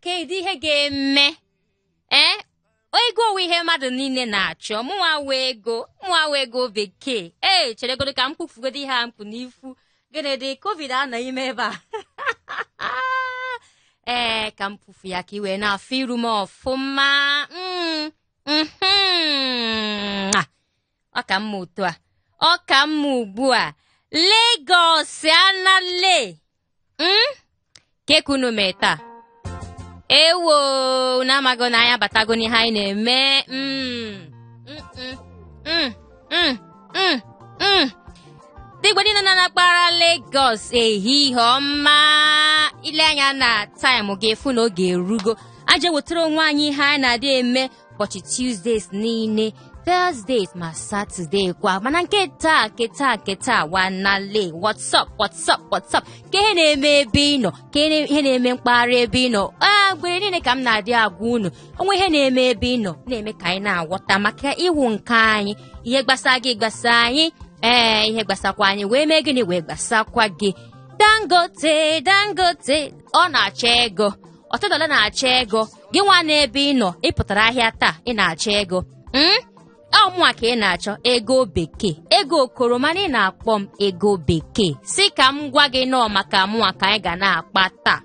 kedu ihe ga-eme ego owe ihe mmadụ niile na-achọ mụnwa wee ego bekee cheregodo ka m kpụfugodo ihe a mkpu n'ifu gịnị dị covid anaghị ime ebe a ka m kpụfu ya ka i wee na-afụ iru m ọfụma ọ ka mma otu a ọ ka mma ugbu a Lagos anale kekunu meta ewo na amago na anya batago n'ihe anyị na-eme dịgbo dị na kpara Lagos ehihie ọma ile anya na taịmụ ga-efu na oge erugo aje wetara onwe anyị ihe anyị na-adị eme ụbọchị Tuesdays niile Thursdays ma Saturday kwa mana nke taa wanale what's up ke ihe na-eme ebe ị nọ ke ihe na-eme mkpagharị ebe ị nọ mgbe niile ka m na-adị agwa unu onwe ihe na-eme ebe ị nọ na-eme ka anyị na-aghọta maka iwu nke anyị ihe gbasa gị gbasa anyị ihe gbasakwa anyị wee mee gịnị wee gbasakwa gị Dangote ọ na-achọ ego $1 na-achọ ego gị nwa n'ebe ị nọ ịpụtara ahịa taa ị na-achọ ego ọmụa ka ị na-achọ ego bekee ego okoro mana ị na-akpọ m ego bekee si ka m gwa gị nọọ maka mụa ka anyị ga na-akpa taa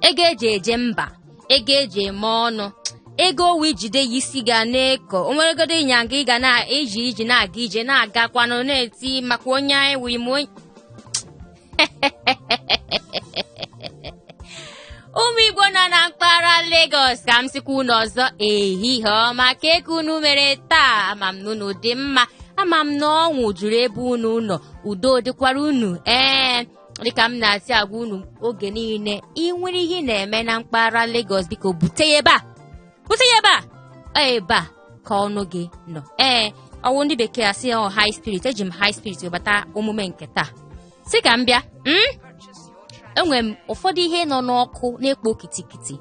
ego eji eje mba ego eji eme ọnụ ego owe ijide ya isi ga na-eko onweregodo ịnyanga ị ga na-eji iji na-aga ije na-agakwanụ na-eti maka onye anyị wụ ime onye ụmụ Igbo nọ na mpaghara Lagos ka m sikwa unu ọzọ ehihie ọma ka eke unu mere taa ama m n'unu dị mma ama m na ọnwụ juru ebe unu nọ udo dịkwara unu dịka m na-asị agwa unu oge niile ị nwere ihe na-eme na mpaghara Lagos biko bute ya ebe a ka ọnụ gị nọ ọwụ ndị bekee asị high spirit eji m high spirit webata omume nke taa si ka m bịa enwere m ụfọdụ ihe nọ n'ọkụ na-ekpo kitikiti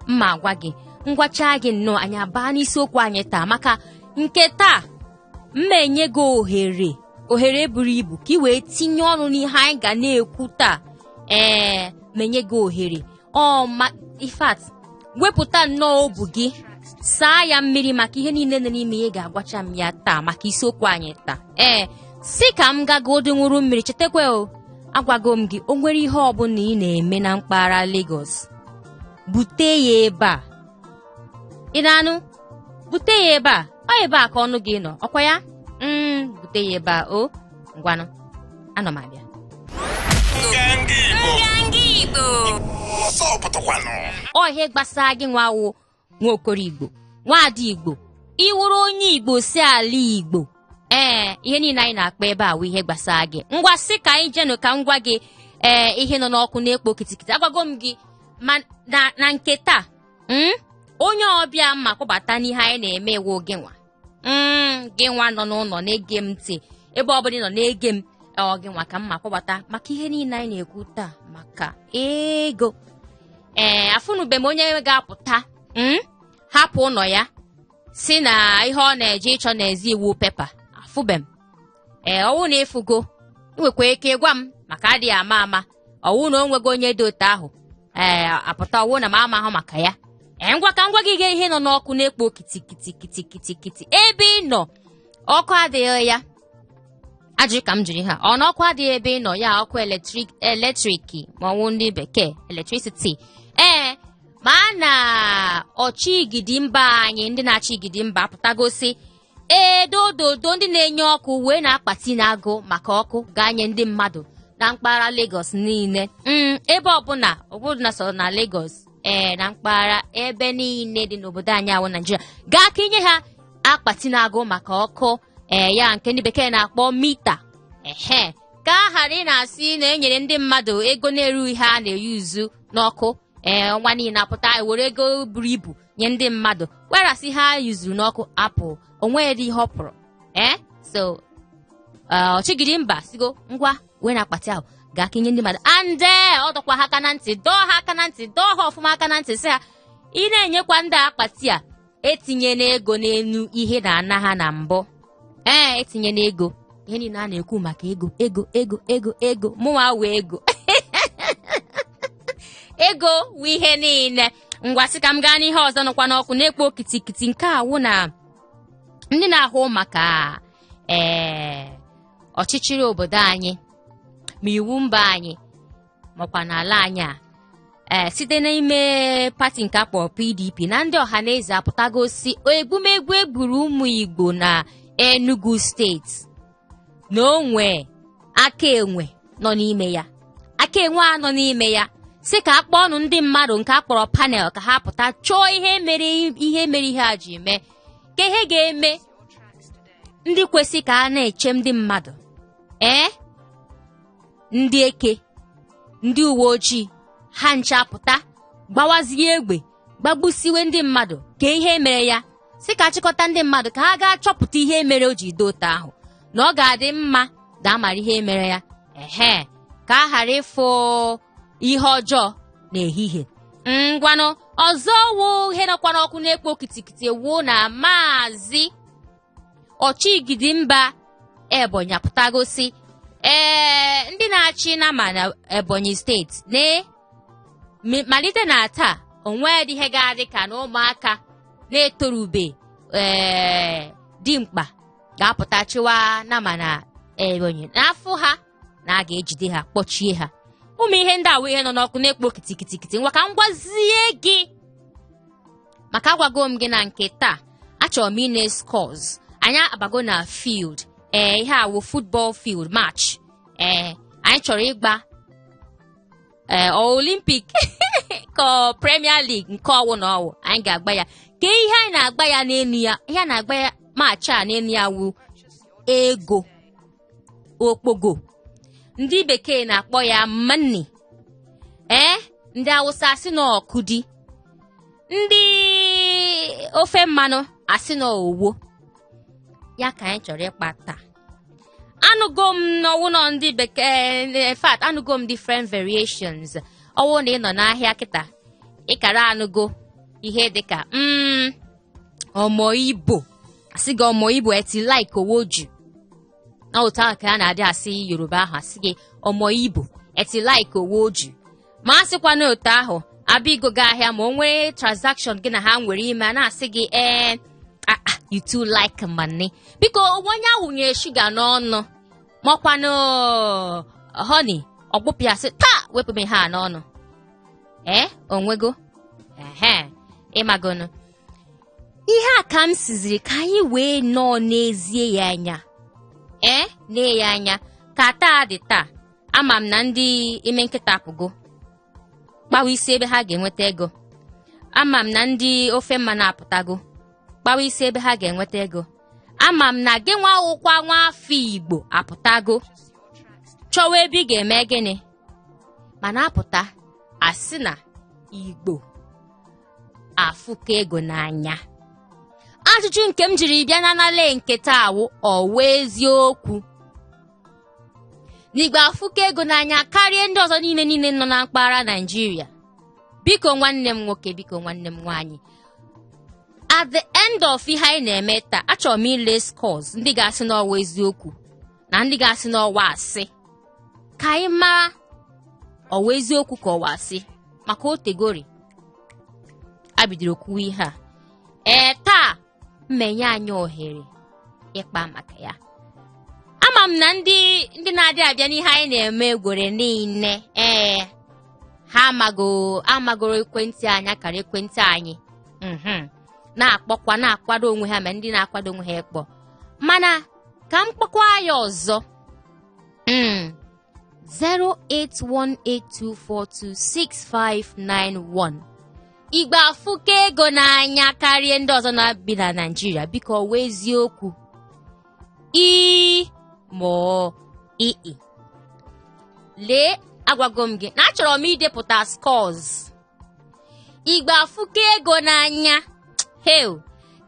mma agwa gị ngwacha gị nnọọ anyị abaa n'isiokwu anyị taa maka nke taa mma enye gị ohere buru ibu ka ị wee tinye ọnụ n'ihe anyị ga na-ekwu taa menye gị ohere ifat wepụta nnọọ obu gị saa ya mmiri maka ihe niile nọ n'ime ihe ga-agwacha m ya taa maka isiokwu anyị taa si ka m gagodo ṅụrụ mmiri chetakwa agwago m gị o nwere ihe ọbụla ị na-eme na mpaghara Lagos bute ya ebe a ị na-anụ bute ya ebe a ọ ebe a ka ọnụ gị nọ ọkwa ya bute ya ebe a ngwanụ anọ m abịa ọ ihe gbasara gị nwawo nwaokoro Igbo nwaada Igbo iwuru onye Igbo si ala Igbo ihe niile anyị na-akpa ebe a wụ ihe gbasara gị ngwa sị ka anyị jenụ ka m gwa gị ihe nọ n'ọkụ na-ekpo kitikiti agwago m gị na nke taa onye ọbịa mma kpọbata n'ihe anyị na-eme ewu gị nwa nọ n'ụlọ na-ege m ntị ebe ọbụla nọ na-ege m gị nwa ka mma kpọbata maka ihe niile anyị na-ekwu taa maka ego afụnube m onye ga-apụta hapụ ụlọ ya si na ihe ọ na-eje ịchọ n'ezi iwu pepa afụbem ọwụ na ịfụgo nwekwa ike gwa m maka adịghị ama ọwụ na o nwego onye dị otu ahụ apụta ọwụ na m ama ahụ maka ya ngwa ka ngwa gị ga ihe nọ n'ọkụ na-ekpo kitikiti ebe ị nọ ọkụ adịghị ya ajụrụ ka m jiri ha ọ na ọkụ adịghị ebe ị nọ ya ọkụ eletriki ma ọwụ ndị bekee electricity ma na ọchị igidi mba anyị ndị na-achị igidi mba apụtagosi dododo ndị na-enye ọkụ wee na-akpati n'agụ maka ọkụ ga-anye ndị mmadụ na mpaghara Lagos niile ebe ọbụla so na Lagos na mpaghara ebe niile dị n'obodo anyị awụ Nigeria gaa ka inye ha akpati n'agụ maka ọkụ ya nke ndị bekee na-akpọ mita ka a ghara ị na-asị na enyere ndị mmadụ ego na-eru ihe a na-eyuzu n'ọkụ ọnwa niile apụta ewere ego buru ibu nye ndị mmadụ werasị ha yuzuru n'ọkụ apụ onwe dị ihe ọ pụrụ so ọchịgide mba sigo ngwa wee na akpati ahụ gaa ka inye ndị mmadụ ande ọ dọkwa ha aka na ntị dọọ ha ọfụma aka na ntị sị ha ị na-enyekwa ndị akpati a etinye n'ego n'enu ihe na-ana ha na mbụ etinye n'ego ihe niile a na-ekwu maka ego mụnwa wee ego ego wụ ihe niile. Ngwa sị ka m gaa n'ihe ọzọ nọkwa n'ọkụ na-ekpo kitikiti nke awụ na ndị na-ahụ maka ọchịchịrị obodo anyị ma iwu mba anyị makwa n'ala anyị site n'ime pati nke akpọ PDP na ndị ọhaneze apụtagosi egbumegbu egburu ụmụ Igbo na Enugu steeti na onwe aka enwe nọ n'ime ya, aka enwe a nọ n'ime ya, si ka akpọ ọnụ ndị mmadụ nke akpọrọ panel ka ha pụta chọọ ihe mere ihe a ji mee ka ihe ga-eme ndị kwesị ka a na-eche ndị mmadụ ndị eke ndị uwe ojii ha nchapụta gbawazie egbe gbagbusiwe ndị mmadụ ka ihe mere ya, si ka achịkọta ndị mmadụ ka ha gaa chọpụta ihe mere o ji dote ahụ na ọ ga-adị mma ga-amara ihe mere ya ka a ghara ịfụ ihe ọjọọ n'ehihie. Ngwanụ ọzọ wụ ihe nọkwa n'ọkụ na-ekpo kitikiti wụ na Maazị Ọchịgidimba Ebonyi apụtagosi ndị na-achị nama na Ebonyi steeti malite na taa onwedị ihe ga-adị ka na ụmụaka na-etorube dimkpa ga-apụta chịwa nama na Ebonyi n'afọ ha na a ga-ejide ha kpọchie ha. Ụmụ ihe ndị awụ ihe nọ n'ọkụ na-ekpo kitikiti ngwa ka m gwazie gị maka agwago m gị na nke taa achọrọ m ine scores anyị abago na field ihe awụ football field match anyị chọrọ ịgba Olympic ka Premier League nke ọwụ na ọwụ anyị ga-agba ya ka ihe anyị na-agba ya n'elu ya ihe a na-agba ya match a n'elu ya wụ ego okpogo ndị bekee na-akpọ ya money ndị Awụsa asị na ọkụdi, ndị ofe mmanụ asị na owo ya ka anyị chọrọ ịkpa taa. Anụgo m n'ọwụ nọ ndị bekee in fact anụgo m different variations. Ọwụ na ị nọ n'ahịa kịta ịkara anụgo ihe dịka ọmọ Igbo asị gị ọmọ Igbo eti like owoju na otu ahụ ka a na-adị asị Yoruba ahụ asị gị ọmọ Igbo eti like owoju ma a sịkwa n'otu ahụ abịa igo gị ahịa ma o nwere transaction gị na ha nwere ime a na-asị gị you too like money biko onye ahụ nye shuga n'ọnụ makwanụ honey ọgbụpịa sị taa wepụ m ha n'ọnụ onwego ịmagonu ihe a ka m siziri ka anyị wee nọọ n'ezie ya anya nee ya anya ka taa dị taa ama m na ndị ime nkịta apụgo gbawa isi ebe ha ga-enweta ego, ama m na ndị ofe mmanụ apụtago gbawa isi ebe ha ga-enweta ego, ama m na gị nwa ụkwa nwa afọ Igbo apụtago chọwa ebe ị ga-eme gịnị mana apụta asị na Igbo afụka ego n'anya. Ajụjụ nke m jiri bịa na nale nke taa awụ ọwa eziokwu n'Igbo afụka ego n'anya karịa ndị ọzọ niile nọ na mpaghara Naịjirịa. Biko nwanne m nwoke biko nwanne m nwaanyị, at the end of ihe anyị na-eme taa achọrọ m ile scores ndị ga-asị n'ọwa eziokwu na ndị ga-asị n'ọwa asị ka anyị mara ọwa eziokwu ka ọwa asị maka otegori abidoro kwuwe ihe a taa mmenye anyị ohere ịkpa maka ya. Ama m na ndị na-adị abịa n'ihe anyị na-eme gwere niile ha amagoro ekwentị anyị akara ekwentị anyị na-akpọkwa na-akwado onwe ha ma ndị na-akwado onwe ha ekpọ mana ka m kpọkwa ya ọzọ 08182426591 Igbo afụka ego n'anya karịa ndị ọzọ na-abi na Naịjirịa biko ọwa eziokwu ma ii lee agwago m gị na achọrọ m idepụta scores Igbo afụka ego n'anya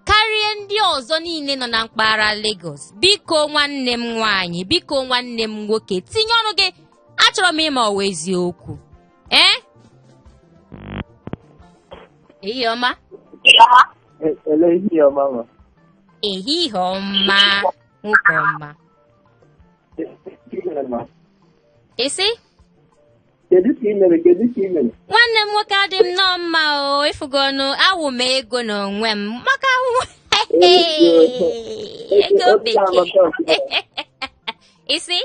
karịa ndị ọzọ niile nọ na mpaghara Lagos. Biko nwanne m nwaanyị biko nwanne m nwoke tinye ọnụ gị achọrọ m ịma ọwa eziokwu ehihie ọma ehihie ọma nwoke ọma isi kedu ka ị mere? Nwanne m nwoke adị m nọọ mma o, ịfụgonu awụ m ego n'onwe m maka ego bekee. Isi?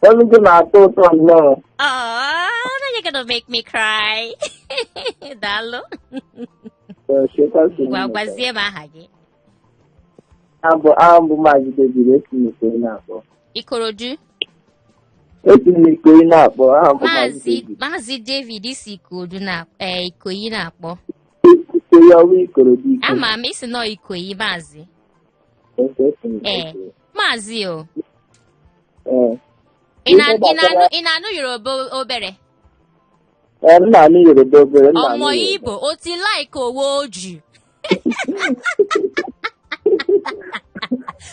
Olu gị na-atọ ụtọ nnọọ. Oh, now you're gonna make me cry. Daalụ. Gwazie m aha gị. Abụ Maazị David esi m Ikoyi na-akpọ. Ikorodu? Esi m Ikoyi na-akpọ. Maazị David isi Ikoyi na-akpọ. Ikoyi ọwụ Ikorodu. Ama m isi nọ Ikoyi Maazị. Maazị o. Ị na-anụ Yoruba obere? M na-anụ Yoruba obere. Ọmọ Igbo oti like owo oju.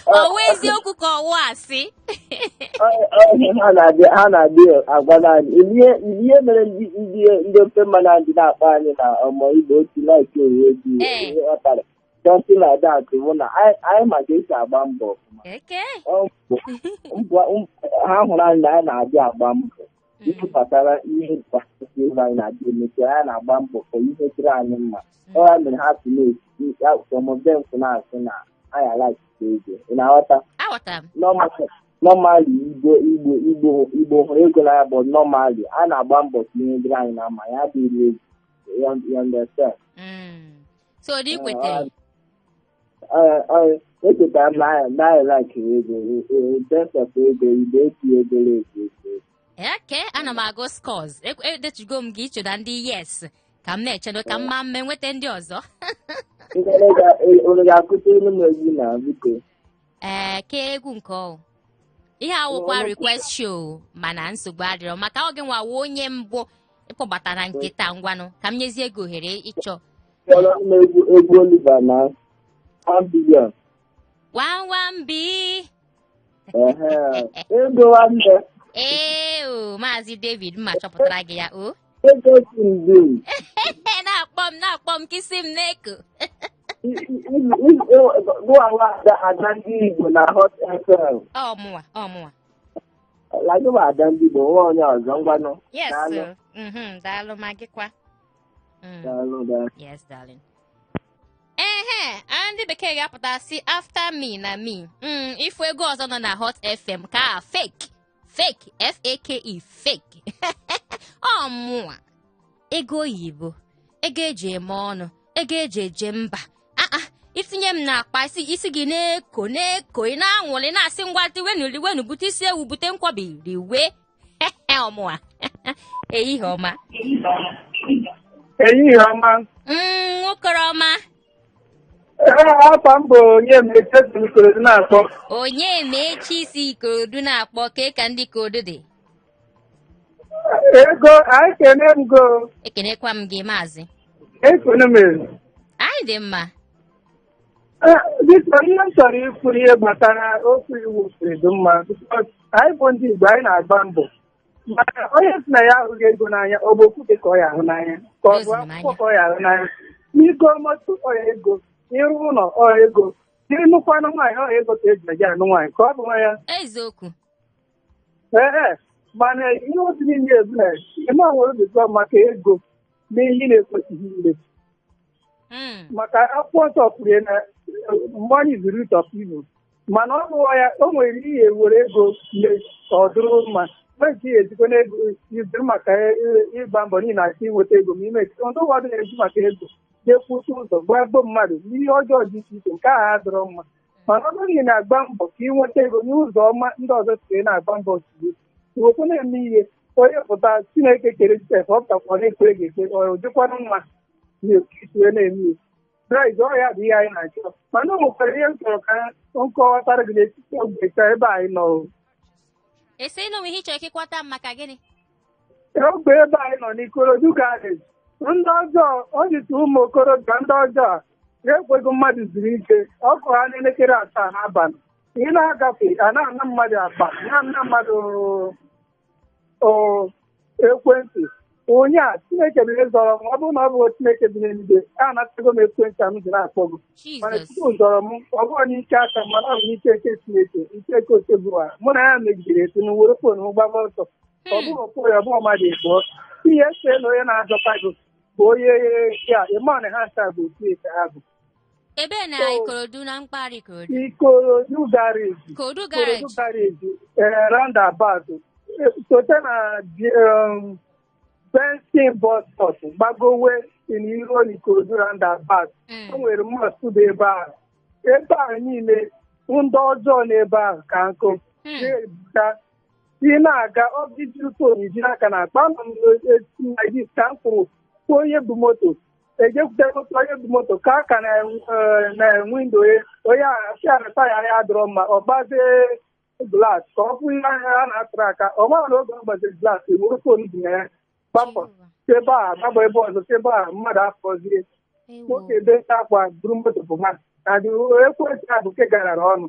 Ọwụ eziokwu ka ọwụ asị. Ha na-adị agwa naanị. Ihe mere ndị ofe mmanụ adị na-akpọ anyị na ọmọ Igbo oti like owo oju. Something like that. Anyị ma ka esi agba mbọ. Ha hụrụ anyị na anyị na-adị agba mbọ ịpụtara ihe gbasara anyị na-adị emechi anyị na-agba mbọ ka ihe dịrị anyị mma. Ọ ya mere ha si na-esi na-asị na anyị alaghachite ego. Ị na-aghọta? Normally Igbo hụrụ ego na ya bụ normally a na-agba mbọ ka ihe dịrị anyị na mma ya dịrị ego. You understand? So dị kwete? Echetara m na anyị lakiri ego desktop ego ibe eti egoro ego. Ana m agụ scores. Edechigo m gị iche na ndị yes ka m na-echedo ka m ma mme nweta ndị ọzọ. Unu ga-akụta elu m egwu na biko. Ka egwu nke ọ. Ihe awụkwa request show mana nsogbu adịrọ maka oge nwawo onye mbụ ịkpọbatara nkịta ngwanụ ka m nyezie gị ohere ịchọ. Egwu Oliver na 1 billion. 1 bi. Ego nwanne. Maazị David mma chọpụtara gị ya o. Na-akpọ m kisi m n'eko. Ada ndị Igbo na Hot FM. Ọmụwa. Lagịwa ada ndị Igbo nwa onye ọzọ ngwanụ. Yes. Daalụ ma gịkwa. Yes, darling. Ndị bekee ga-apụta si after me na me. Ifu ego ọzọ nọ na Hot FM ka fake fake ọmụwa ego oyibo ego eji eme ọnụ ego eji eje mba itinye m n'akpa isi gị na-eko ị na-anwụrị na-asị ngwa wenu bute isi ewu bute nkwabi riwe ọmụwa ehihie ọma nwoke ọma. Afọ m bụ Onyemechi Ikorodu na-akpọ. Onyemechi si Ikorodu na-akpọ ka ndị Ikorodu dị. Ego anyị kene m go. Ekenekwa m gị maazị. Ekene m. Anyị dị mma. Biko ihe m chọrọ ikwuru ihe gbasara okwu iwu siri dị mma. Anyị bụ ndị Igbo anyị na-agba mbọ. Mana onye si na ya ahụghị ego n'anya ọ bụ okwute ka ọ ya ahụ n'anya ka ọ bụ akwụkwọ ka ọ ya ahụ n'anya. N'igo mọtụ ọya ego ịrụ ụlọ ego jiri nnukwu nwaanyị ego ka eji eji anụ nwaanyị ka ọ bụ nwa ya. Eziokwu. Mana ihe otu niile ebule ime ọhụrụ dịkwa maka ego n'ihe na-ekwesịghị ire. Maka akwụkwọ nsọ kwuru na money is the root of evil. Mana ọ bụwa ya o nwere ihe were ego mee ka ọ dụrụ mma nwezi ihe ezikọ n'ego iziri maka ịgba mbọ niile na-achọ inweta ego ma ime ndị ụfọdụ na-eji maka ego na-ekwusi ụzọ gbagbo mmadụ n'ihe ọjọọ dị iche iche nke ahụ adọrọ mma. Mana ọ bụrụ na na-agba mbọ ka ị nweta ego n'ụzọ ọma ndị ọzọ siri na-agba mbọ ozugbo iwekwu na-eme ihe onye pụta Chineke kere Jizọs ọ pụtakwa na-ekpere gị ekpere ọ dịkwanụ mma na-ekwe na-eme ihe braiz ọhịa bụ ihe anyị na-achọ. Mana o nwekwara ihe m chọrọ ka nkọwatara gị n'etiti ogbe ka ebe anyị nọ. Ese ịnụ ihe ịchọ ịkwata maka gịnị? Ogbe ebe anyị nọ n'Ikorodu Garden ndị ọjọọ ọ dịtụ ụmụ okorobịa ndị ọjọọ ga-ekwego mmadụ zuru ike ọkụ ha n'elekere 7 n'abalị ị na-agafe a na-ana mmadụ akpa na-ana mmadụ ekwentị. Onye a Chineke biri zọrọ m ọ bụrụ na ọ bụ Chineke bi n'eluigwe anatago m ekwentị a m ji na-akpọ gị mana Chukwu zọrọ m ọ bụrụ n'ike aka mana ọ bụ n'ike nke Chineke nke oche bụ ha mụ na ya megidere etu na were fon m gbaba ọsọ ọ bụrụ Okoye ọ bụrụ mmadụ ịbụọ ihe se na onye na-azọta gị bụ onye ya ịmanụ ha ncha bụ otu eke ha bụ ebe na Ikorodu na mpaghara Ikorodu Ikorodu garage Ikorodu garage roundabout sote na Benson bus stop gbagowe n'iru Ikorodu roundabout o nwere mosque dị ebe ahụ niile ndị ọjọọ n'ebe ahụ ka nkụ ka ị na-aga ọbijirụtonu jiri aka na akpa nọ m ka m kwụrụ onye bụ moto ejekwute moto onye bụ moto ka aka na windo onye ahụ ya ya dọrọ mma ọ gbazie glaasị ka ọ bụrụ ihe a na-atụrụ aka ọ mara na oge ọ gbaziri glaasị were fonu dị na ya gbapụ ebe a gbaba ebe ọzọ ebe a mmadụ afọzie nwoke deta akwa buru moto bụ mmadụ na ekwentị a bụ nke garara ọnụ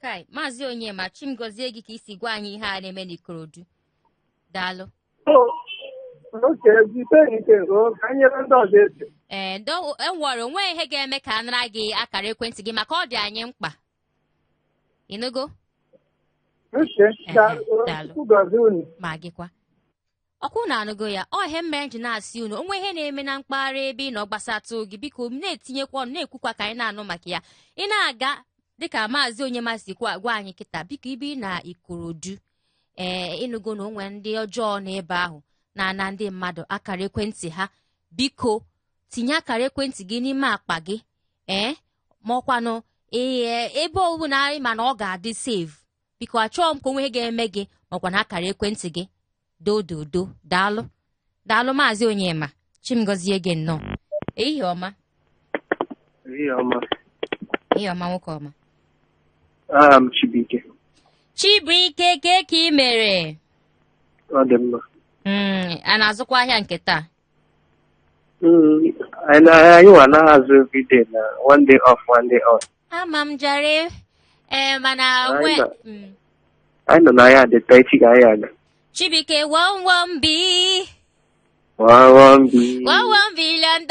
Kai, Maazị Onyema, chi m gọzie gị ka isi gwa anyị ihe a na-eme n'Ikorodu. Daalụ. Enwere onwe ihe ga-eme ka a nara gị akara ekwentị gị maka ọ dị anyị mkpa. Ịnụgo? Daalụ. Ma gịkwa. Ọkwụ na-anụgo ya, ọ ihe mmere nji na-asị unu, onwe ihe na-eme na mpaghara ebe ị nọ gbasatụ gị biko na-etinyekwa ọnụ na-ekwukwa ka anyị na-anụ maka ya. Ị na-aga dịka Maazị Onyema si gwa anyị kịta biko ibe na Ikorodu ịnụgo na onwe ndị ọjọọ n'ebe ahụ na ndị mmadụ akara ekwentị ha biko tinye akara ekwentị gị n'ime akpa gị ma ọkwanụ ebe ọbụla anyị mana ọ ga-adị save biko achọghị m ka onwe ihe ga-eme gị makwa na akara ekwentị gị dododo daalụ Maazị Onyema chimgozie gị nnọọ ehihie ọma nwoke ọma Chibuike ke ka ị mere ọ dị mma a na-azụkwa ahịa nke taa anyị nwa anaghị azụ everyday na one day off one day off ama m jare mana anyị nọ n'ahịa dị taa echi ka anyị aga Chibuike $1 billion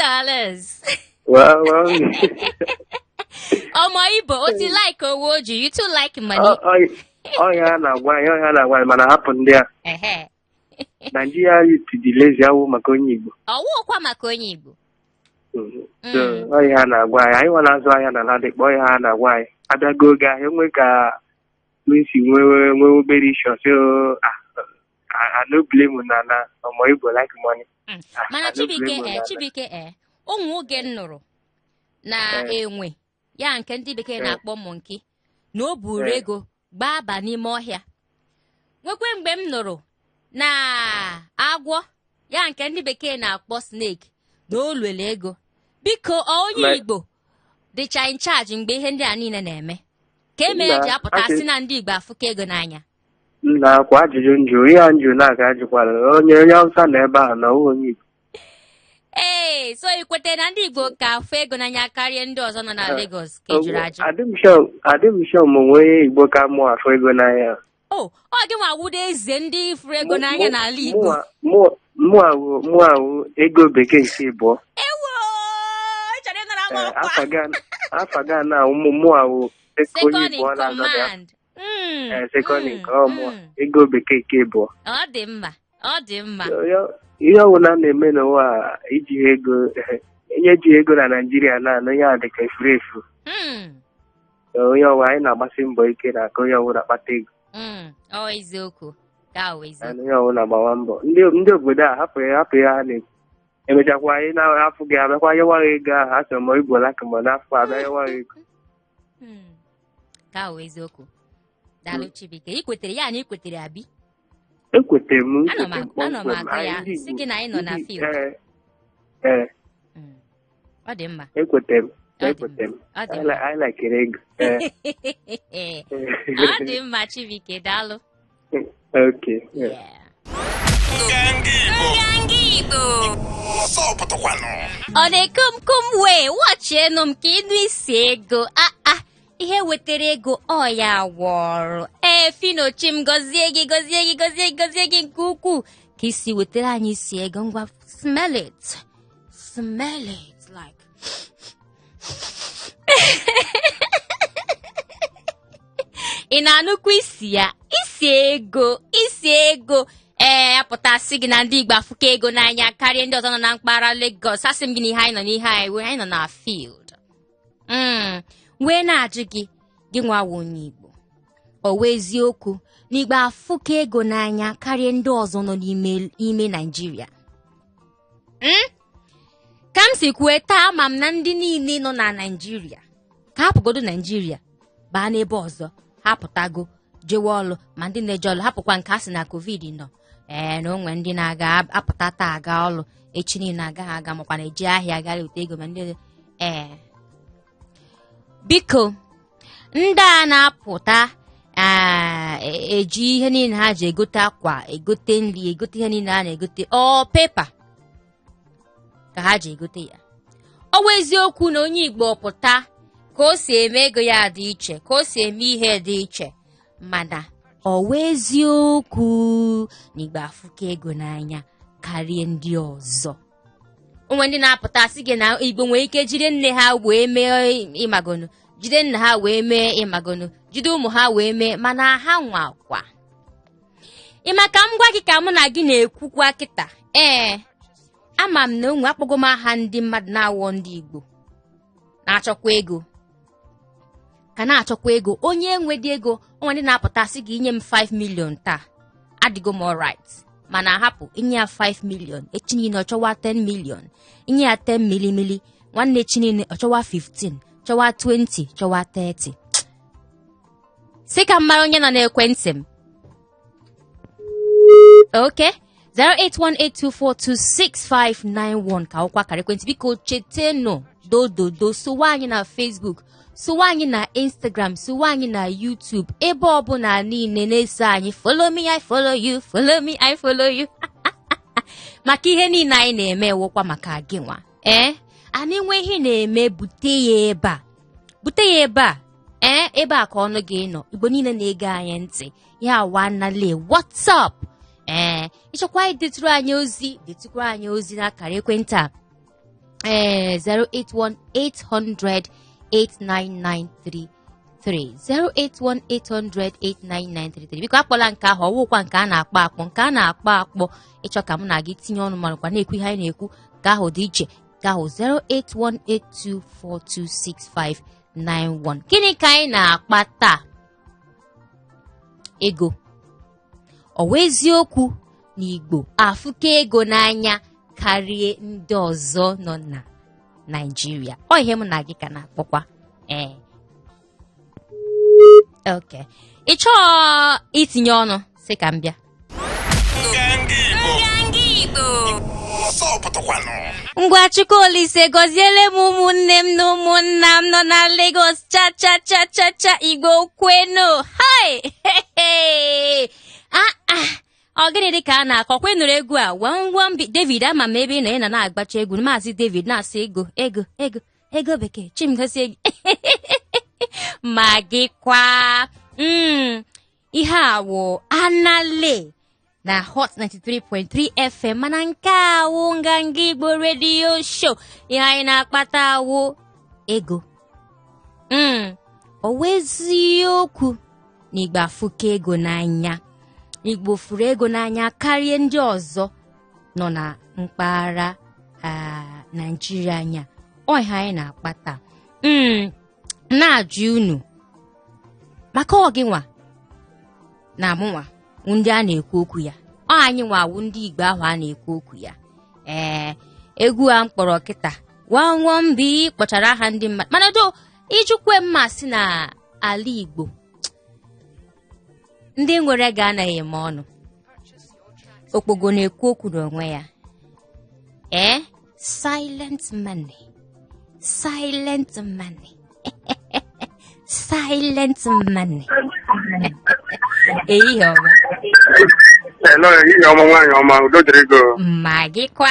ọmọ Igbo o ti like owo oji you too like money ọhịa na-agwa anyị mana hapụ ndị a Nigeria youth dị lazy awụ maka onye Igbo ọwụkwa maka onye Igbo ọhịa na-agwa anyị nwa na-azụ ahịa na ladịkpa ọhịa ha na-agwa anyị abịago oge ahịa onwe ka si nwee obere isi ọsị no blame na ọmọ Igbo like money mana Chibuike ụmụ oge m nụrụ na enwe ya nke ndị bekee na-akpọ monkey na o buru ego gbaba n'ime ọhịa nwekwe mgbe m nụrụ na agwọ ya nke ndị bekee na-akpọ snake na o lele ego biko onye Igbo dịcha in charge mgbe ihe ndị a niile na-eme ka emere ji apụta sị na ndị Igbo afụka ego n'anya na-akwa ajụjụ njụ ihe njụ na-aga ajụkwara onye Hausa na ebe ahụ na onye Igbo so ị kwetara na ndị Igbo ka afụ ego n'anya karịa ndị ọzọ nọ na Lagos ka ejuru ajụ adị m sure ma onwe Igbo ka mụ afụ ego n'anya ọ gị nwa wudo eze ndị fụrụ ego n'anya n'ala Igbo mụ awụ ego bekee nke ịbụọ afa ga na mụ awụ second in command second in command ego bekee nke ịbụọ ọ dị mma ihe ọbụla na-eme n'ụwa iji ego onye ji ego na Naịjirịa na-anụ ya dịka efuru efu onye ọbụla anyị na-agbasi mbọ ike na aka onye ọbụla kpata ego eziokwu onye ọbụla gbawa mbọ ndị obodo a hapụ ya ha na-ekwu emechakwa anyị na-afụ gị abịakwa nyewaghị ego ahụ a sọrọ ma Igbo laka ma n'afọ abịa nyewaghị ego eziokwu daalụ Chibuike ị kwetere ya na ị kwetere abi ekwetere m anọ m agụ ya si gị na anyị nọ na field ọ dị mma ekwetere m anyị lakere ego ọ dị mma Chibuike daalụ ọ na-ekom wee wọchienụ m ka ịnụ isi ego ihe wetara ego ọ ya wọrụ Finochi m gọzie gị nke ukwuu ka isi wetara anyị isi ego ngwa smell it like ị na-anụkwa isi ya isi ego apụta sị gị na ndị Igbo afụka ego n'anya karịa ndị ọzọ nọ na mpaghara Lagos. Asị m gị na ihe anyị nọ n'ihe anyị nọ na field. Wee na-ajụ gị nwawo onye Igbo, ọ wụ eziokwu na Igbo afụka ego n'anya karịa ndị ọzọ nọ n'ime Naịjirịa? Ka m si kwue taa, ama m na ndị niile nọ na Naịjirịa ka hapụgodo Naịjirịa baa n'ebe ọzọ, hapụtago jewe ọlụ, ma ndị na-eje ọlụ hapụkwa nke a sị na COVID nọ. Na onwe ndị na-aga apụta taa aga ọlụ, echi niile agaghị aga, makwa na-eji ahịa agara ute ego, ma ndị biko ndị a na-apụta eji ihe niile ha ji egote akwa, egote nri, egote ihe niile a na-egote pepa ka ha ji egote ya. Ọ bụ eziokwu na onye Igbo pụta ka o si eme ego ya dị iche, ka o si eme ihe dị iche, mana ọ bụ eziokwu na Igbo afụka ego n'anya karịa ndị ọzọ. Onwe ndị na-apụta sị gị na Igbo nwere ike jide nne ha wee mee ịmagonu, jide nna ha wee mee ịmagonu, jide ụmụ ha wee mee, mana ha nwakwa. Ịmaka m gwa gị ka mụ na gị na-ekwukwa kịta, ama m na onwe akpọgo m aha ndị mmadụ na-awọ ndị Igbo na-achọkwa ego, ka na-achọkwa ego. Onye nwedị ego, onwe ndị na-apụta sị gị inye m 5 million taa, adịgo m alright, mana hapụ inye ya 5 million, echi niile ọ chọwa 10 million, inye ya 10 milimili, nwanne echi niile ọ chọwa 15, chọwa 20, chọwa 30. Sị ka mara onye nọ n'ekwentị m. Okay, 08182426591 ka ọkwa kara ekwentị. Biko chetenu dododo, sowa anyị na Facebook, sowa anyị na Instagram, sowa anyị na YouTube, ebe ọbụla niile na-eso anyị. Follow me, I follow you. Follow me, I follow you. Maka ihe niile anyị na-eme wụkwa maka gị nwa. Anyị nwe ihe na-eme, bute ya ebe a. Bute ya ebe a. Ebe a ka ọnụ gị nọ. Igbo niile na-ege anyị ntị. Ya wanale, what's up? Ịchọkwa idetụrụ anyị ozi, detụkwa anyị ozi n'akara ekwentị a 08180089933 08180089933. Biko akpọla nke ahụ, ọwụkwa nke a na-akpọ akpọ. Nke a na-akpọ akpọ ịchọ ka m na gị tinye ọnụ manụkwa na-ekwu ihe anyị na-ekwu, nke ahụ dị iche. Nke ahụ 08182426591. Gịnị ka anyị na-akpa taa? Ego. Ọ bụ eziokwu na Igbo afụka ego n'anya karịa ndị ọzọ nọ na Naịjirịa? Ọ ihe m na gị ka na-akpọkwa. Okay, ị chọọ itinye ọnụ, sị ka m bịa. Ngwa Chukwuolise gọziele m ụmụnne m na ụmụnna m nọ na Lagos. Cha cha cha cha cha, Igbo kwenu. Hai! Ọ gịnị dị ka a na-akọ? Kwenụrụ egwu a wam David, ama m ebe ị nọ, ị na-agbacha egwu. Maazị David na-asị ego bekee, chimgozie gị. Ma gị kwa ihe a wụ Anale na Hot 93.3 FM, mana nke a wụ Nganga Igbo Radio Show. Ihe anyị na-akpata awụ ego. Ọ wụ eziokwu na Igbo afụka ego n'anya. Igbo furu ego n'anya karịa ndị ọzọ nọ na mpaghara Naịjirịa anya. Ọ ihe anyị na-akpata. Na-ajụ unu maka ọgị nwa na mụnwa ndị a na-ekwu okwu ya. Ọ anyị nwa ndị Igbo ahụ a na-ekwu okwu ya. Egwu a mkpọrọ kịta nwambi kpọchara aha ndị mmadụ, mana do ijukwe mmasị na ala Igbo ndị nwere ga anaghị eme ọnụ. Okpogo na-ekwu okwu n'onwe ya. Silent money, silent money. Silent money. Ehihie ọma. Hello, ehihie ọma nwaanyị ọma, udo dịrị go. Ma gị kwa.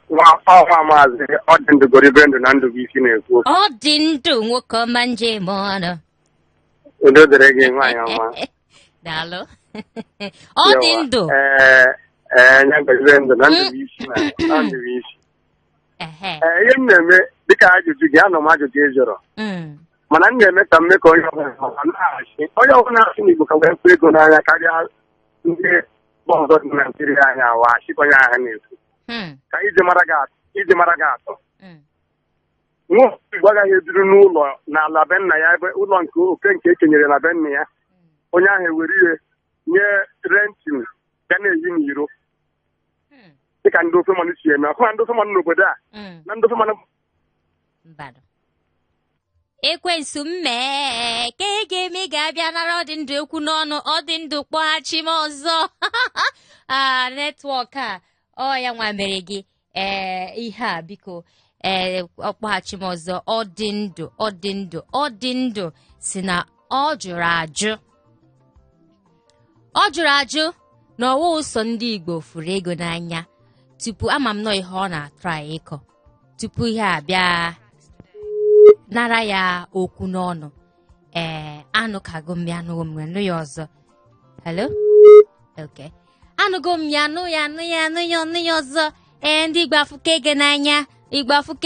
Nwa maazị ọ dị ndụ goribe ndụ na ndụ bụ isi na-ekwu. Ọ dị ndụ nwoke ọma njem ọnụ. Udo dịrị gị nwaanyị ọma. Daalụ. Ọ dị ndụ. Nya goribe ndụ na ndụ bụ isi na ndụ bụ isi. Ihe m na-eme dịka ajụjụ gị, anọ m ajụjụ ị jụrụ. mana m na-eme ka mme ka onye ọbụla na-asị n'Igbo ka wee fụ ego n'anya karịa ndị mba ọzọ dị na Naịjirịa anyị awa achịkọnye aha na-ekwu ka iji mara gị atọ nwa Igbo agaghị ebiri n'ụlọ n'ala be nna ya ebe ụlọ nke oke nke ekenyere na be nna ya onye ahụ ewere ihe nye rentin ya na-eyi n'iro dịka ndị ofe mmanụ si eme ọkụma ndị ofe mmanụ n'obodo a na ndị ofe mmanụ ekwensu mmee ka ị ga-eme ga-abịa nara ọ dị ndụ ekwu n'ọnụ ọ dị ndụ kpọghachi m ọzọ netwọk a ọ ya nwa mere gị ihe a biko ọkpọghachi m ọzọ ọ dị ndụ si na ọ jụrụ ajụ na ọwa ụsọ ndị Igbo furu ego n'anya tupu ama m nọ ihe ọ na-atụrụ anyị ịkọ tupu ihe abịa nara ya okwu n'ọnụ anụkago m ya anụgo m nụ ya ọzọ hello okay anụgo m ya anụ ya ọzọ ndị Igbo afụka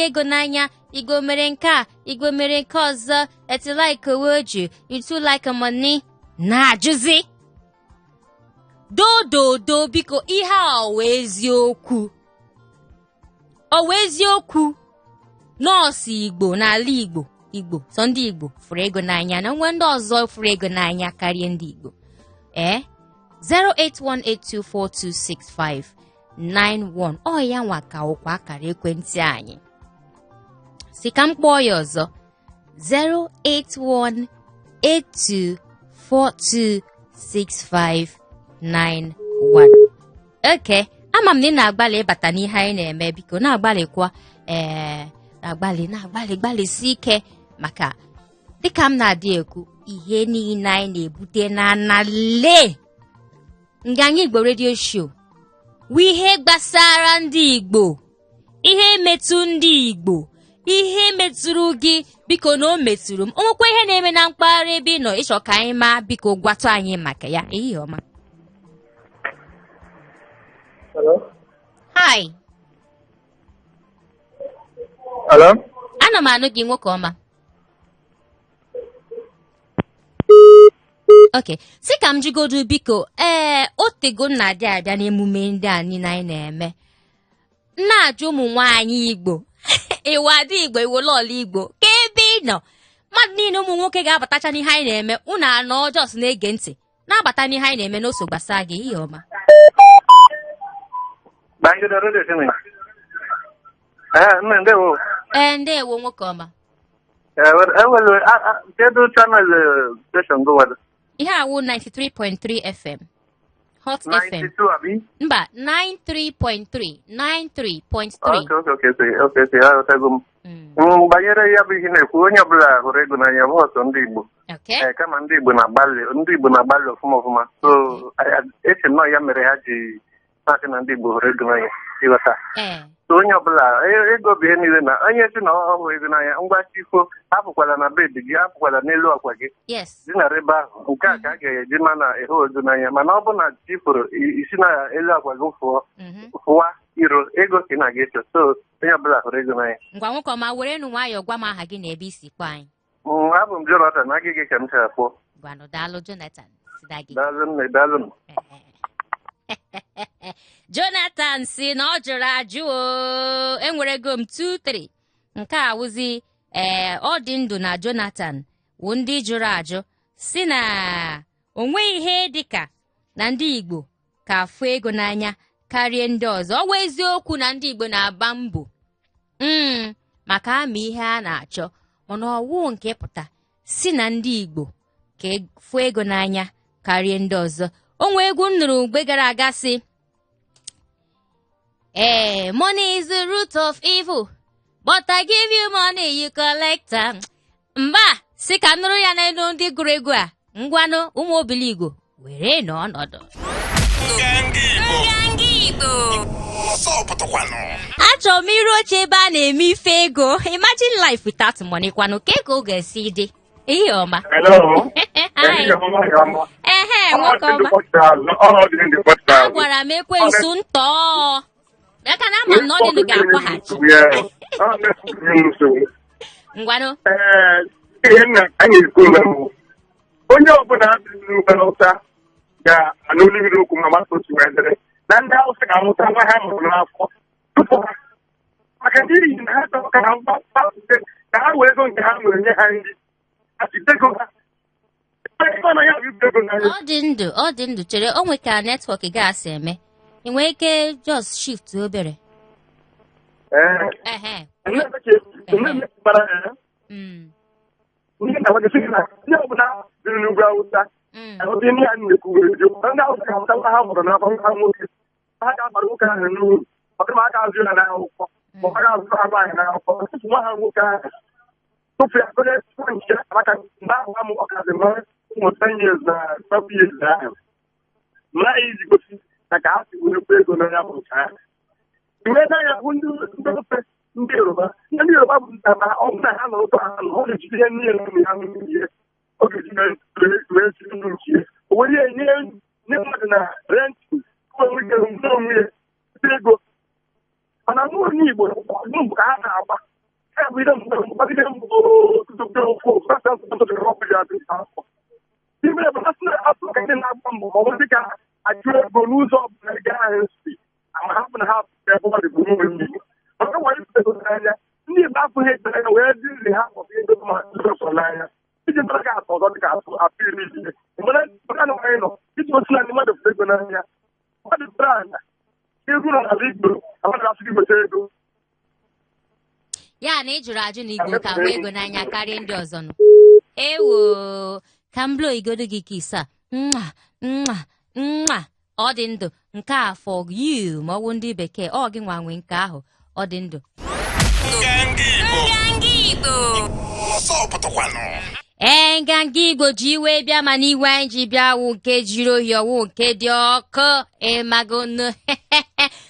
ego n'anya Igbo mere nke a Igbo mere nke ọzọ etilike oweju itu like money na-ajụzi dododo biko ihe a ọwa eziokwu nọọsụ Igbo n'ala Igbo sọ ndị Igbo furu ego n'anya na nwe ndị ọzọ furu ego n'anya karịa ndị Igbo 08182426591 ọ ya nwa ka ụkwa akara ekwentị anyị si ka m kpọọ ya ọzọ 08182426591 oke ama m na ị na-agbalị ịbata n'ihe anyị na-eme biko na-agbalịkwa na-agbalịsi ike maka dịka m na-adị ekwu ihe niile anyị na-ebute n'anale nganga Igbo redio show wụ ihe gbasara ndị Igbo ihe metụ ndị Igbo ihe metụrụ gị biko na o metụrụ m o nwekwa ihe na-eme na mpaghara ebe ị nọ ịchọ ka anyị maa biko gwatụ anyị maka ya ehihie ọma. Hi. Hello? Ana m anụ gị nwoke ọma. Okay, si ka m jigodu biko otego na-adị abịa n'emume ndị a niile anyị na-eme na-ajụ ụmụ nwaanyị Igbo ịwadị Igbo iwolọla Igbo ka ebe ị nọ mmadụ niile ụmụ nwoke ga-abatacha n'ihe anyị na-eme unu anọ ọjọọ na-ege ntị na-abata n'ihe anyị na-eme n'oso gbasa gị ihe ọma. Ndewo nwoke ọma. Kedu channel station gowado? Ihe awụ 93.3 FM. Hot FM. 92 abi? Mba, 93.3. 93.3. Okay, aghọtago m. Banyere ya bụ ihe na-ekwu onye ọbụla hụrụ ego n'anya bụ ọsọ ndị Igbo. Kama ndị Igbo na-agbalị ọfụma. So, eche m nọ ya mere ha ji na-asị na ndị Igbo hụrụ ego n'anya ịghọta. So onye ọbụla ego bụ ihe niile na onye si na ọ hụrụ ego n'anya ngwa chifo apụkwala na bed gị apụkwala n'elu ọkwa gị dị na ebe ahụ nke a ka a ga-eji ma na ịhụ ego n'anya mana ọ bụ na chifụrụ isi na elu ọkwa gị fụwa iro ego ka ị na-aga echo so onye ọbụla hụrụ ego n'anya. Ngwa nwoke ọma were nụ nwayọọ gwa m aha gị na ebe isi kpọ anyị. Abụ m Jonathan na agịgị ka m chara kpọọ. Gwanụ daalụ Jonathan. Daalụ. Jonathan si na ọ jụrụ ajụ enwerego m 2-3 nke a wụzi ọ dị ndụ na Jonathan wụ ndị jụrụ ajụ si na onweghị ihe dịka na ndị Igbo ka afụ ego n'anya karịa ndị ọzọ ọ wụ eziokwu na ndị Igbo na-agba mbọ maka ama ihe a na-achọ mana ọwụ nke pụta si na ndị Igbo ka fụ ego n'anya karịa ndị ọzọ. Onwe egwu m nụrụ mgbe gara aga si money is the root of evil but I give you money you collect mba si ka nụrụ ya n'elu ndị gụrụ egwu a ngwanụ ụmụ obili Igbo were n'ọnọdụ nganga Igbo achọrọ m iru oche ebe a na-eme ife ego imagine life without money kwanụ ka ego ga-esi dị ihe ọma. Nwoke ọma agwara m ekwensu ntọọ aka na ama n'ọdịnụ ga-akwaghachi ngwanụ ihe nna anyị ekwu mbụ onye ọbụla adịghị n'ugbe n'ụta ga-anụ oliviri okwu ma mata otu wee dịrị na ndị Hausa ga-amụta nwa ha mụrụ n'afọ tupu ha maka ndị iyi na ha chọrọ ka ha mgbapụte ka ha wee ego nke ha nwere nye ha nri achitego ha ọ dị ndụ chere o nwe ka netwọk ga-asị eme ị nwere ike just shift obere ndị ọbụla biri n'ugwu Awụsa ụdị ndị a na-ekwuwere eziokwu ndị Awụsa ga-amụta nwa ha mụrụ n'afọ nwa nwoke ha ga-agbara nwoke ahụ n'uru ọdịma aka azụ ya n'akwụkwọ ma ọ ga-azụ ha nwaanyị n'akwụkwọ tupu nwa ha nwoke ahụ tupu ya onye nche maka mgbe ahụ amụ ọkazi mara ụmụ 10 years na 12 years ahụ mara iji gosi na ka ha si werekwa ego n'anya bụ nke ahụ iwe n'anya bụ ndị ofe ndị Yoruba bụ nta ma ọ bụ na ha nọrọ ụtọ ha nọ ọ ga-ejide ihe niile na ụmụ ha n'ihe ọ ga-eji wee si ndụ nke o were ihe nye mmadụ na renti onwe ya ego mana onye Igbo mbụ ka ha na-agba ime ebe ha sị na asụ ka ndị na-agba mbọ ma ọ bụ dịka ajụ ego n'ụzọ ọbụla ga ahụ si ama ha bụ na ha ebe ọ dị bụ nwe Igbo maka nwanyị ego n'anya ndị Igbo afụghị ekpere ya wee dị nri ha kpọrọ ego ma nsọ n'anya iji mara ga atọ ọzọ dịka apụ iri ihe mgbe na nwanyị nọ iji osi na ndị mmadụ fụrụ ego n'anya mmadụ pụrụ anya egwu nọ n'ala Igbo amadụ asụ gị weta ego ya na ị jụrụ ajụ na Igbo ka hụ ego n'anya karịa ndị ọzọ nọ ewo ka m blo igodo gị ka isa nwa ọ dị ndụ nke a for you ma ọ bụ ndị bekee ọ gị nwa nwe nke ahụ ọ dị ndụ nganga Igbo ji iwe bịa mana iwe anyị ji bịa wụ nke jiri ohi ọwụ nke dị ọkụ ịmagono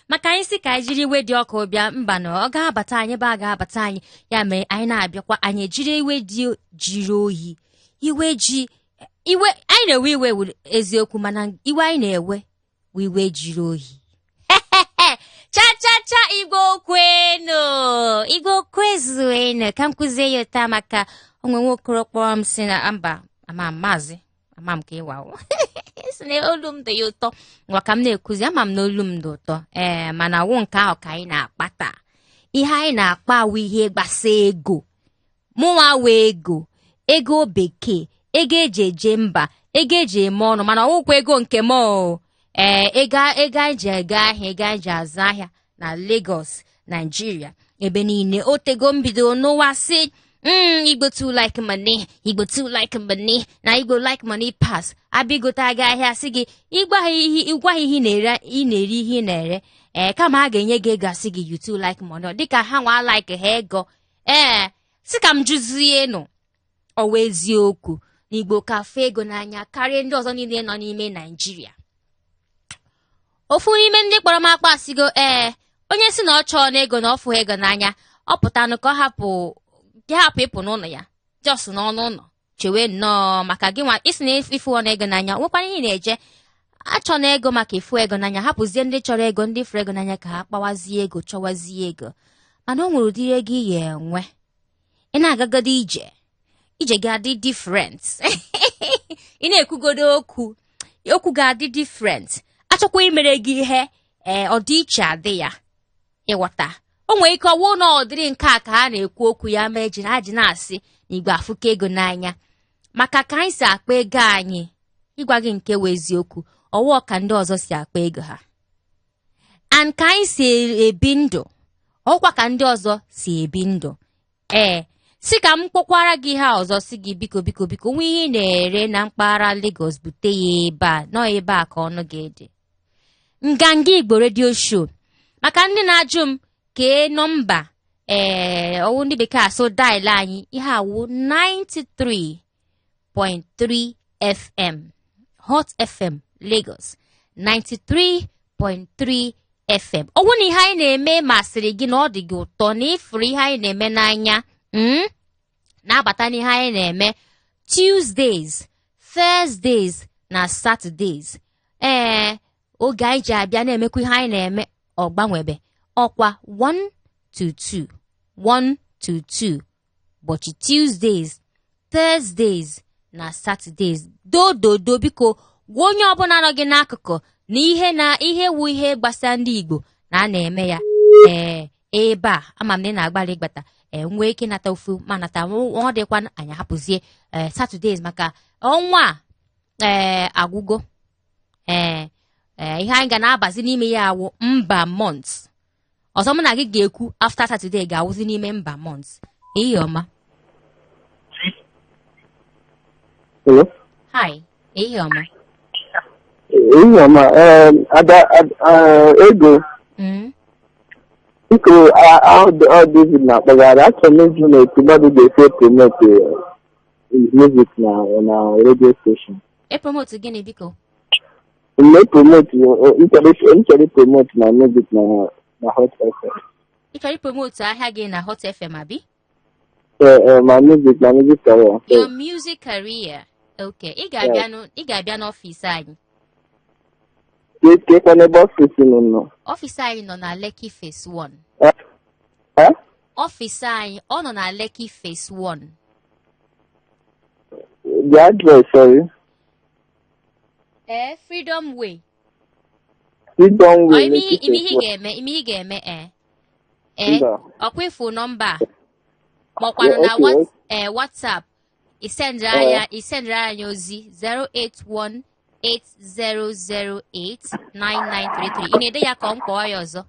maka anyị si ka anyị jiri iwe dị ọkụ bịa mba na ọ ga-abata anyị ebe a ga-abata anyị ya mere anyị na-abịakwa anyị ejiri iwe dị jiri ohi iwe anyị na-ewe iwe wụ eziokwu mana iwe anyị na-ewe wụ iwe jiri ohi cha Igbo kwezuenu ka m kụzie ya taa maka onwe nwoke kpọrọ m si na mba maazị ama m ka ịwa si na olu m dị ya ụtọ ngwa ka m na-ekuzi ama m na olu m dị ụtọ mana wụ nke ahụ ka anyị na-akpata ihe anyị na-akpa awụ ihe gbasa ego mụnwa wee ego bekee ego eji eje mba ego eji eme ọnụ mana ọwụkwa ego nke m ego anyị ji ego ahịa ego anyị ji azụ ahịa na Lagos Nigeria ebe niile otego mbido n'ụwa si Igbo too like money Igbo too like money na Igbo like money pass abịagota gị ahịa sị gị ịgwa ihe ị na-ere ihe ị na-ere kama a ga-enye gị ego asị gị you too like money dịka ha nwa like ha ego sị ka m jụzie nụ ọwa eziokwu na Igbo ka fee ego n'anya karịa ndị ọzọ niile nọ n'ime Naịjirịa ofu n'ime ndị kpọrọ m akpa asịgo onye si na ọ chọọ n'ego na ọfụ ego n'anya ọ pụtanụ ka ọ hapụ ịpụ n'ụlọ ya jos n'ọnụ ụlọ chewe nnọọ maka gị nwa isi na ifu ọnụ ego n'anya nwekwana ihe na-eje achọ na ego maka ifu ego n'anya hapụzie ndị chọrọ ego ndị furu ego n'anya ka ha kpawazie ego chọwazie ego mana o nwere ụdịrị ego ị ya enwe ị na-agagodo ije ga-adị different ị na-ekwugodo okwu ga-adị different achọkwa imere gị ihe ọdịiche adị ya ịghọta o nwere ike ọwụ na ọdịrị nke a ka ha na-ekwu okwu ya ma eji na-asị na Igbo afụka ego n'anya maka ka anyị si akpa ego anyị ịgwa gị nke wụ eziokwu ọwụ ka ndị ọzọ si akpa ego ha and ka anyị si ebi ndụ ọkwa ka ndị ọzọ si ebi ndụ si ka m kpọkwara gị ha ọzọ si gị biko nwe ihe ị na-ere na mpaghara Lagos bute ya ebe a nọ ebe a ka ọnụ ga-ede nganga Igbo redio show maka ndị na-ajụ m kee nọmba ọwụ ndị bekee asụ dial anyị ihe awụ 93.3 FM Hot FM Lagos 93.3 FM ọwụ na ihe anyị na-eme masịrị gị na ọ dị gị ụtọ na ịfụrụ ihe anyị na-eme n'anya na-abata n'ihe anyị na-eme Tuesdays, Thursdays na Saturdays oge anyị ji abịa na-emekwa ihe anyị na-eme ọgbanwebe ọkwa 1 to 2 ụbọchị Tuesdays, Thursdays na Saturdays. Dododo biko gwa onye ọbụla nọ gị n'akụkụ na ihe wu ihe gbasara ndị Igbo na a na-eme ya ebe a ama m na ị na-agbalị ịgbata nwee ike nata ofu ma nata ọ dịkwa anyị hapụzie Saturdays maka ọnwa agwụgo ihe anyị ga na-abazi n'ime ya awụ mba months. Ọzọ m na gị ga-ekwu after Saturday ga-awụzi n'ime mba months. Ihe ọma. Hello? Hi. Ihe ọma. Ihe ọma. Ego. Biko, ọ David na-akpagharị. Achọrọ m ịjụ na etu mmadụ ga-esi promote music na radio station. Promote gịnị biko? Promote na music na Hot FM. Ị chọrọ promote ahịa gị na Hot FM abi? My music career. Your music career. Okay. Ị ga-abịa n'ọfịs anyị. Ọfịs anyị nọ na Lekki Phase 1. Ọfịs anyị ọ nọ na Lekki Phase 1. The address, sorry. Freedom Way. Freedom Way. Ime ị ga-eme ọkwefu nọmba makwanụ na WhatsApp isendere anyị ozi 08180089933. Ị na-ede ya ka ọ mkpọọ ya ọzọ?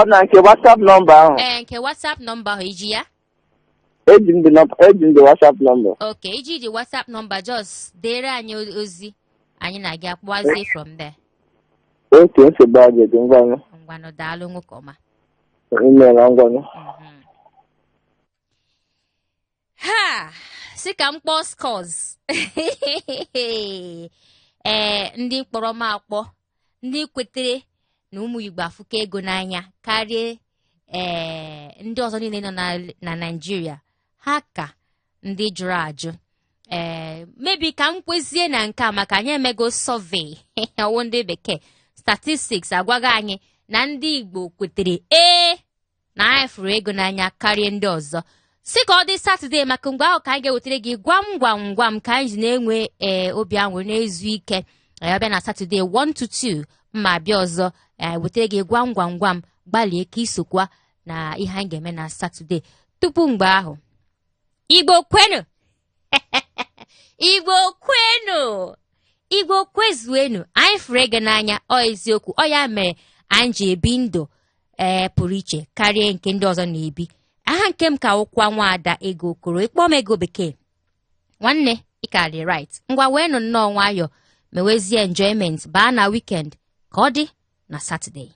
Na nke WhatsApp nọmba ahụ. Nke WhatsApp nọmba ahụ iji ya? Eji m the WhatsApp number. Okay, iji the WhatsApp number just dere anyị ozi anyị na-aga akpọzie from there. Okay, nsogbu adịghị ngwanụ. Ngwanụ daalụ nwoke ọma. Imeela ngwanụ. Ha! Si ka m kpọọ scores. Ndị mkpọrọ m akpọ, ndị kwetere na ụmụ Igbo afụka ego n'anya karịa ndị ọzọ niile nọ na Naịjirịa. Ha ka ndị jụrụ ajụ. Maybe ka m kwezie na nke a maka anyị emego survey ọwụ ndị bekee statistics agwaghị anyị na ndị Igbo kwetere na anyị fụrụ ego n'anya karịa ndị ọzọ. Si ka ọ dị Saturday maka mgbe ahụ ka anyị ga-ewetara gị gwam ka anyị ji na-enwe obi aṅụrị na-ezu ike ọbịa na Saturday 1 to 2 mma bịa ọzọ wetara gị gwam gbalịa ka isokwa na ihe anyị ga-eme na Saturday. Tupu mgbe ahụ Igbo kwenu Igbo kwezuenu anyị fụrụ ego n'anya ọ eziokwu ọ ya mere anyị ji ebi ndụ pụrụ iche karịa nke ndị ọzọ na-ebi. Aha nke m ka ụkwa nwaada Ego Okoro ịkpọ m ego bekee nwanne ịkarị right ngwa wee nụ nnọọ nwayọ mewezie enjoyment baa na weekend ka ọ dị na Saturday.